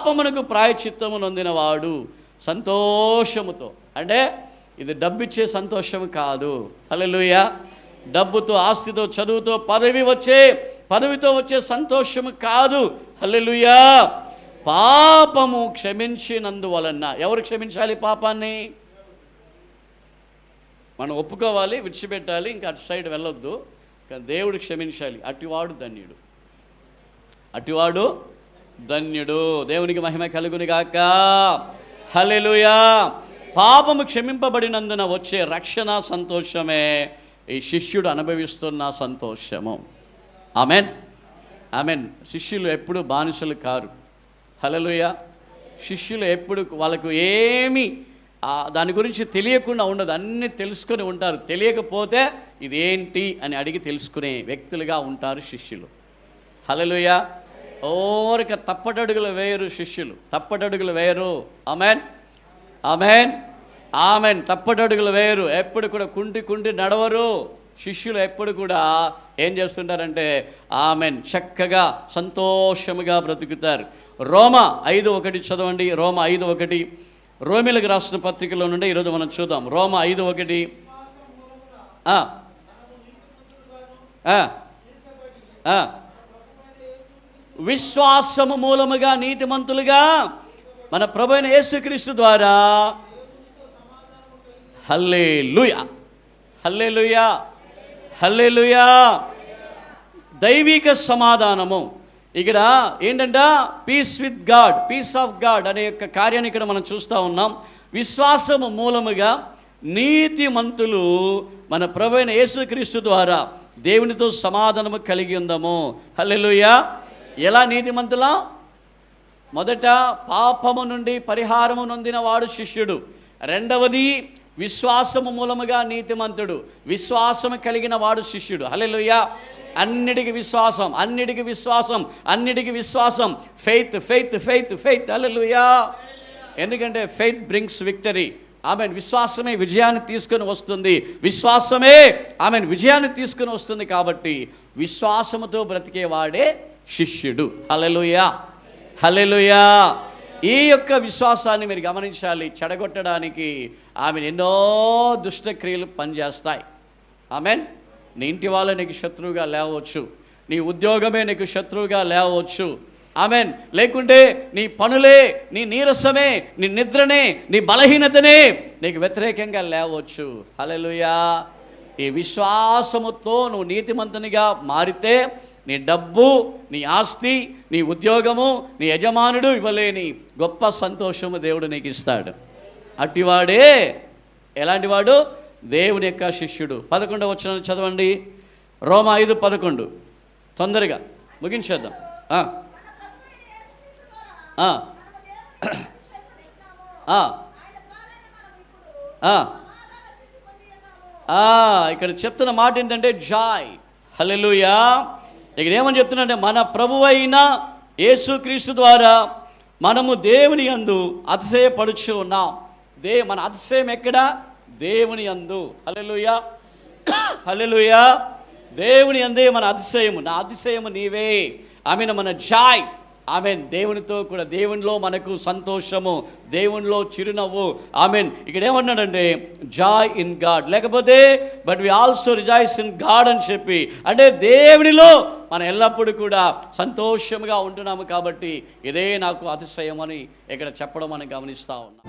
పాపమునకు ప్రాయశ్చిత్తము నొందినవాడు సంతోషముతో. అంటే ఇది డబ్బిచ్చే సంతోషం కాదు. హల్లెలూయా. డబ్బుతో, ఆస్తితో, చదువుతో, పదవితో వచ్చే సంతోషము కాదు. హల్లెలూయా. పాపము క్షమించినందువలన. ఎవరు క్షమించాలి పాపాన్ని? మనం ఒప్పుకోవాలి, విడిచిపెట్టాలి, ఇంకా అటు సైడ్ వెళ్ళొద్దు. కానీ దేవుడు క్షమించాలి. అటివాడు ధన్యుడు. దేవునికి మహిమ కలుగును గాక. హల్లెలూయా. పాపము క్షమింపబడినందున వచ్చే రక్షణ సంతోషమే ఈ శిష్యుడు అనుభవిస్తున్న సంతోషము. Amen, amen. శిష్యులు ఎప్పుడు బానిసలు కారు. హల్లెలూయా. శిష్యులు ఎప్పుడు వాళ్ళకు ఏమి దాని గురించి తెలియకుండా ఉండదు, అన్నీ తెలుసుకొని ఉంటారు. తెలియకపోతే ఇదేంటి అని అడిగి తెలుసుకునే వ్యక్తులుగా ఉంటారు శిష్యులు. హల్లెలూయా. ఓరిక తప్పటడుగులు వేయరు శిష్యులు, తప్పటడుగులు వేయరు. Amen, amen, amen. తప్పటడుగులు వేయరు. ఎప్పుడు కూడా కుంటి నడవరు శిష్యులు. ఎప్పుడు కూడా ఏం చేస్తుంటారంటే ఆమెన్, చక్కగా సంతోషముగా బ్రతుకుతారు. రోమా 5:1 చదవండి. రోమా 5:1. రోమిలకు రాసిన పత్రికలో నుండి ఈరోజు మనం చూద్దాం. రోమా 5:1. విశ్వాసము మూలముగా నీతిమంతులుగా మన ప్రభువైన యేసుక్రీస్తు ద్వారా. హల్లెలూయా, హల్లెలూయా, హల్లెలూయా. దైవిక సమాధానము. ఇక్కడ ఏంటంట? Peace with God, peace of God అనే యొక్క కార్యాన్ని ఇక్కడ మనం చూస్తూ ఉన్నాం. విశ్వాసము మూలముగా నీతిమంతులు మన ప్రభువైన యేసుక్రీస్తు ద్వారా దేవునితో సమాధానము కలిగి ఉందాము. హల్లెలూయా. ఎలా నీతిమంతులా? మొదట పాపము నుండి పరిహారము నొందిన వాడు శిష్యుడు. రెండవది విశ్వాసము మూలముగా నీతిమంతుడు. విశ్వాసము కలిగిన వాడు శిష్యుడు. హల్లెలూయా. అన్నిటికీ విశ్వాసం, అన్నిటికీ విశ్వాసం, అన్నిటికీ విశ్వాసం. Faith, faith, faith, faith. Hallelujah. ఎందుకంటే ఫెయిత్ బ్రింగ్స్ విక్టరీ. ఆమెన్. విశ్వాసమే విజయాన్ని తీసుకొని వస్తుంది. విశ్వాసమే ఆమెన్ విజయాన్ని తీసుకొని వస్తుంది. కాబట్టి విశ్వాసముతో బ్రతికేవాడే శిష్యుడు. హల్లెలూయా, హల్లెలూయా. ఈ యొక్క విశ్వాసాన్ని మీరు గమనించాలి. చెడగొట్టడానికి ఆమె ఎన్నో దుష్టక్రియలు పనిచేస్తాయి. ఆమెన్. నీ ఇంటి వాళ్ళే నీకు శత్రువుగా లేవచ్చు, నీ ఉద్యోగమే నీకు శత్రువుగా లేవచ్చు. ఆమెన్. లేకుంటే నీ పనులే, నీ నీరసమే, నీ నిద్రనే, నీ బలహీనతనే నీకు వ్యతిరేకంగా లేవచ్చు. హల్లెలూయా. ఈ విశ్వాసముతో నువ్వు నీతిమంతునిగా మారితే నీ డబ్బు, నీ ఆస్తి, నీ ఉద్యోగము, నీ యజమానుడు ఇవ్వలేని గొప్ప సంతోషము దేవుడు నీకు ఇస్తాడు. అట్టివాడే ఎలాంటి వాడు? దేవుని యొక్క శిష్యుడు. 11వ వచనం చదవండి. రోమా 5:11. తొందరగా ముగించేద్దాం. ఇక్కడ చెప్తున్న మాట ఏంటంటే జాయ్. హల్లెలూయా. ఇక్కడ ఏమని చెప్తున్నా అంటే మన ప్రభువైన యేసుక్రీస్తు ద్వారా మనము దేవుని యందు అతిశయపడుచు ఉన్నాం. మన అతిశయం ఎక్కడ? దేవుని యందు. హల్లెలూయా, హల్లెలూయా. దేవుని యందే మన అతిశయము. నా అతిశయము నీవే. ఆమెను మన జాయ్. ఆమెన్. దేవునితో కూడా, దేవునిలో మనకు సంతోషము, దేవునిలో చిరునవ్వు. ఆమెన్. ఇక్కడ ఏమన్నాడంటే జాయ్ ఇన్ గాడ్, లేకపోతే but we also rejoice in God అని చెప్పి, అంటే దేవునిలో మనం ఎల్లప్పుడూ కూడా సంతోషంగా ఉంటున్నాము. కాబట్టి ఇదే నాకు అతిశయం అని ఇక్కడ చెప్పడం మనం గమనిస్తూ ఉన్నాం.